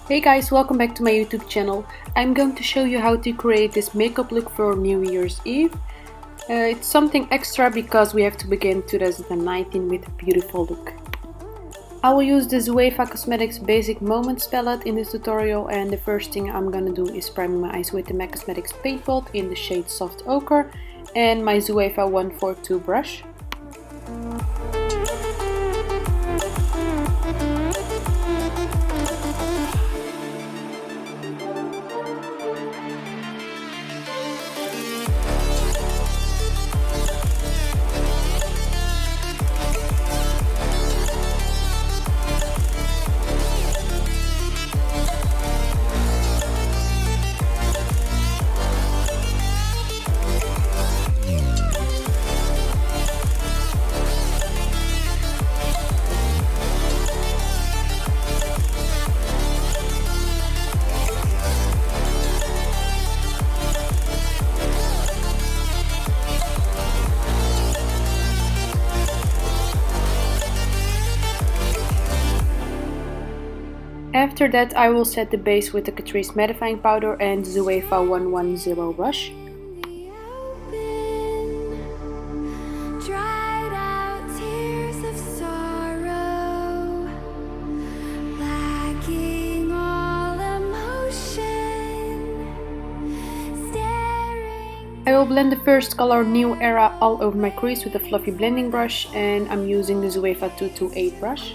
Hey guys, welcome back to my YouTube channel. I'm going to show you how to create this makeup look for New Year's Eve. It's something extra because we have to begin 2019 with a beautiful look. I will use the Zoeva Cosmetics Basic Moments palette in this tutorial, and the first thing I'm gonna do is prime my eyes with the MAC Cosmetics Paint Pot in the shade Soft Ochre and my Zoeva 142 brush. After that, I will set the base with the Catrice mattifying powder and Zoeva 110 brush. I will blend the first color New Era all over my crease with a fluffy blending brush, and I'm using the Zoeva 228 brush.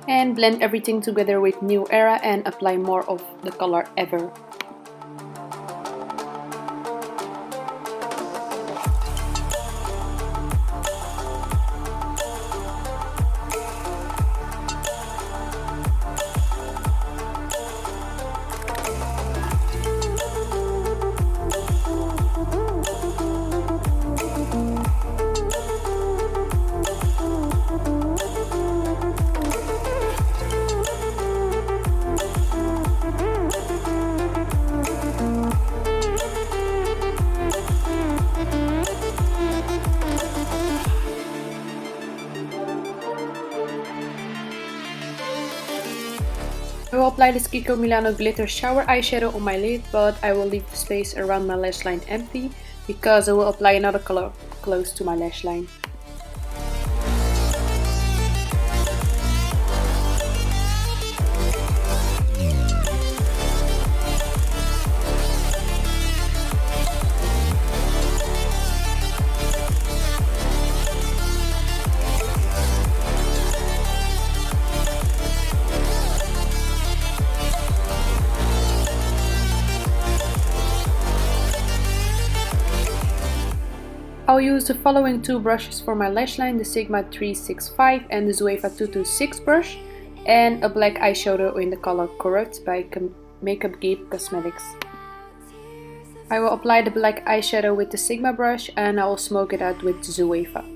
And blend everything together with New Era and apply more of the color Ever. I will apply this Kiko Milano Glitter Shower Eyeshadow on my lid, but I will leave the space around my lash line empty because I will apply another color close to my lash line. I'll use the following two brushes for my lash line, the Sigma 365 and the Zoeva 226 brush, and a black eyeshadow in the color Corrupt by makeupartist Cosmetics. I will apply the black eyeshadow with the Sigma brush and I will smoke it out with the Zoeva.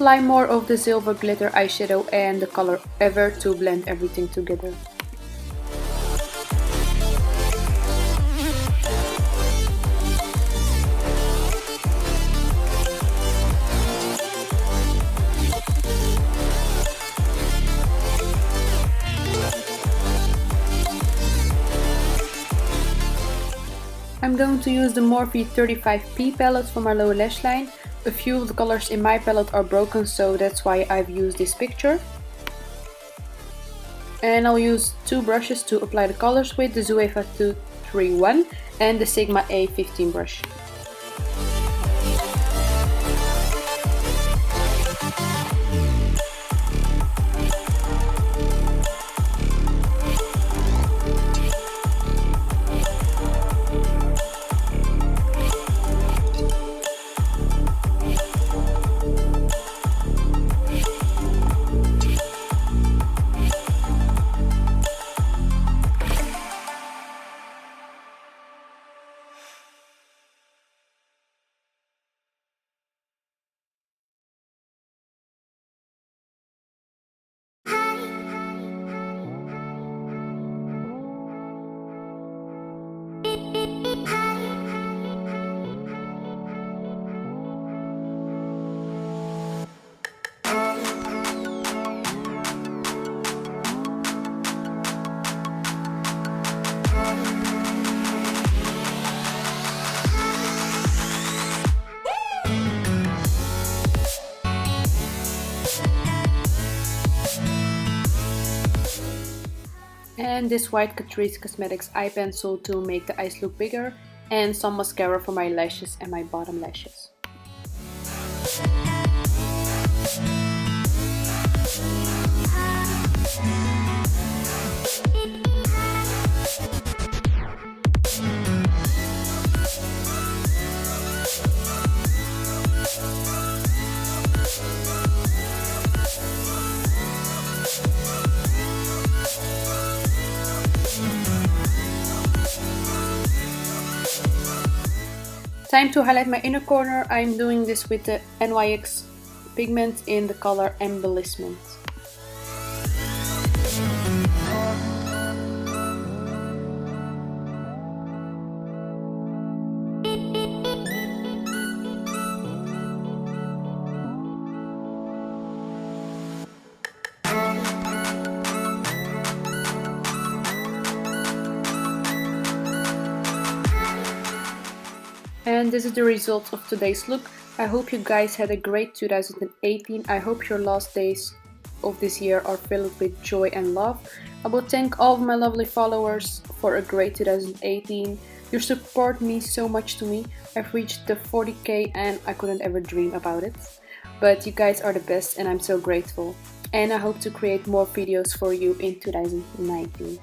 Apply more of the silver glitter eyeshadow and the color Ever to blend everything together. I'm going to use the Morphe 35P palette for my lower lash line. A few of the colors in my palette are broken, so that's why I've used this picture. And I'll use two brushes to apply the colors with, the Zoeva 231 and the Sigma A15 brush. And this white Catrice Cosmetics eye pencil to make the eyes look bigger, and some mascara for my lashes and my bottom lashes. Time to highlight my inner corner. I'm doing this with the NYX pigment in the color Embellishment. And this is the result of today's look. I hope you guys had a great 2018. I hope your last days of this year are filled with joy and love. I will thank all of my lovely followers for a great 2018. Your support means so much to me. I've reached the 40k and I couldn't ever dream about it. But you guys are the best and I'm so grateful. And I hope to create more videos for you in 2019.